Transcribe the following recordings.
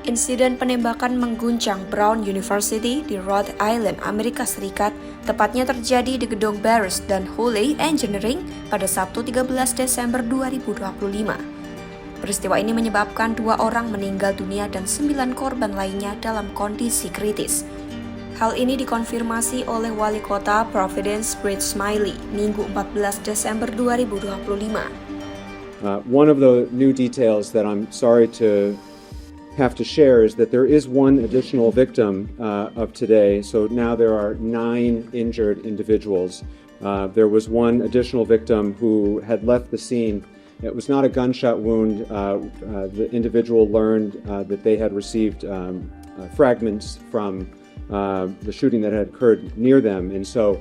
Insiden penembakan mengguncang Brown University di Rhode Island, Amerika Serikat, tepatnya terjadi di gedung Barris dan Hooley Engineering pada Sabtu 13 Desember 2025. Peristiwa ini menyebabkan 2 orang meninggal dunia dan 9 korban lainnya dalam kondisi kritis. Hal ini dikonfirmasi oleh Wali Kota Providence, Brett Smiley, Minggu 14 Desember 2025. One of the new details that I'm sorry to have to share is that there is one additional victim of today. So now there are 9 injured individuals. There was one additional victim who had left the scene. It was not a gunshot wound. The individual learned that they had received fragments from the shooting that had occurred near them, and so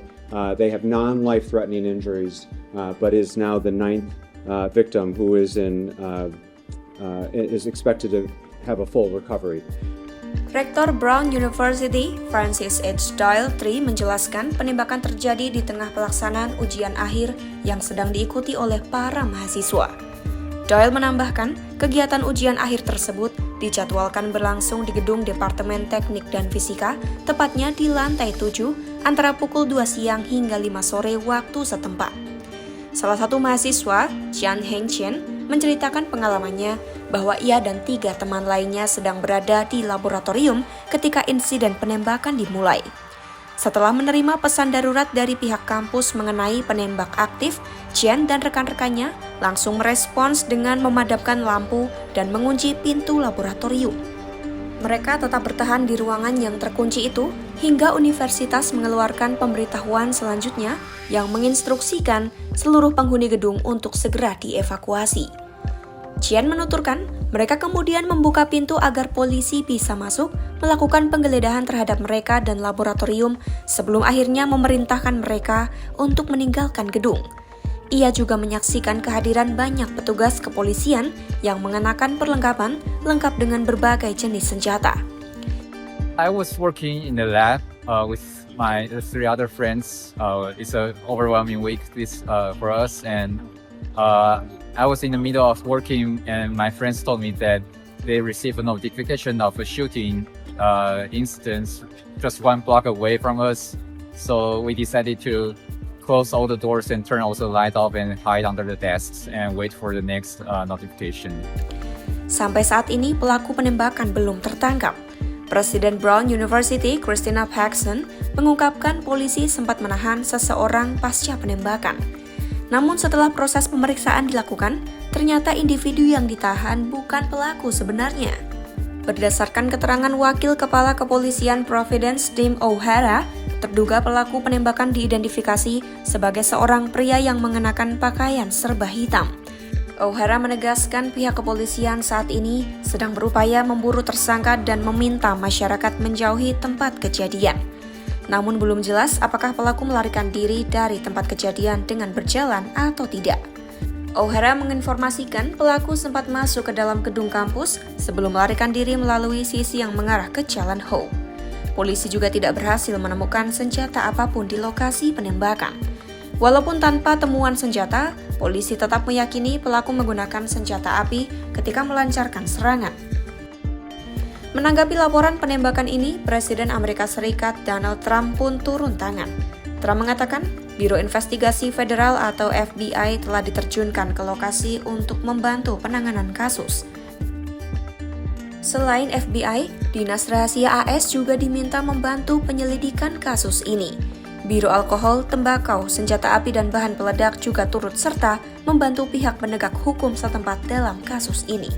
they have non-life-threatening injuries, but is now the 9th victim who is expected to have a full recovery. Rektor Brown University, Francis H. Doyle III menjelaskan penembakan terjadi di tengah pelaksanaan ujian akhir yang sedang diikuti oleh para mahasiswa. Doyle menambahkan, kegiatan ujian akhir tersebut dijadwalkan berlangsung di gedung Departemen Teknik dan Fisika, tepatnya di lantai 7, antara pukul 2 siang hingga 5 sore waktu setempat. Salah satu mahasiswa, Jian Hengqian, menceritakan pengalamannya bahwa ia dan 3 teman lainnya sedang berada di laboratorium ketika insiden penembakan dimulai. Setelah menerima pesan darurat dari pihak kampus mengenai penembak aktif, Jian dan rekan-rekannya langsung merespons dengan memadamkan lampu dan mengunci pintu laboratorium. Mereka tetap bertahan di ruangan yang terkunci itu hingga universitas mengeluarkan pemberitahuan selanjutnya yang menginstruksikan seluruh penghuni gedung untuk segera dievakuasi. Jian menuturkan, mereka kemudian membuka pintu agar polisi bisa masuk, melakukan penggeledahan terhadap mereka dan laboratorium sebelum akhirnya memerintahkan mereka untuk meninggalkan gedung. Ia juga menyaksikan kehadiran banyak petugas kepolisian yang mengenakan perlengkapan lengkap dengan berbagai jenis senjata. I was working in the lab with my 3 other friends. It's an overwhelming week for us, and I was in the middle of working, and my friends told me that they received a notification of a shooting incident just 1 block away from us. So we decided to close all the doors and turn all the light off and hide under the desks and wait for the next notification. Sampai saat ini pelaku penembakan belum tertangkap. Presiden Brown University, Christina Paxson, mengungkapkan polisi sempat menahan seseorang pasca penembakan. Namun setelah proses pemeriksaan dilakukan, ternyata individu yang ditahan bukan pelaku sebenarnya. Berdasarkan keterangan Wakil Kepala Kepolisian Providence, Tim O'Hara, terduga pelaku penembakan diidentifikasi sebagai seorang pria yang mengenakan pakaian serba hitam. O'Hara menegaskan pihak kepolisian saat ini sedang berupaya memburu tersangka dan meminta masyarakat menjauhi tempat kejadian. Namun belum jelas apakah pelaku melarikan diri dari tempat kejadian dengan berjalan atau tidak. O'Hara menginformasikan pelaku sempat masuk ke dalam gedung kampus sebelum melarikan diri melalui sisi yang mengarah ke Jalan Howe. Polisi juga tidak berhasil menemukan senjata apapun di lokasi penembakan. Walaupun tanpa temuan senjata, polisi tetap meyakini pelaku menggunakan senjata api ketika melancarkan serangan. Menanggapi laporan penembakan ini, Presiden Amerika Serikat Donald Trump pun turun tangan. Trump mengatakan, Biro Investigasi Federal atau FBI telah diterjunkan ke lokasi untuk membantu penanganan kasus. Selain FBI, Dinas Rahasia AS juga diminta membantu penyelidikan kasus ini. Biro Alkohol, Tembakau, Senjata Api dan Bahan Peledak juga turut serta membantu pihak penegak hukum setempat dalam kasus ini.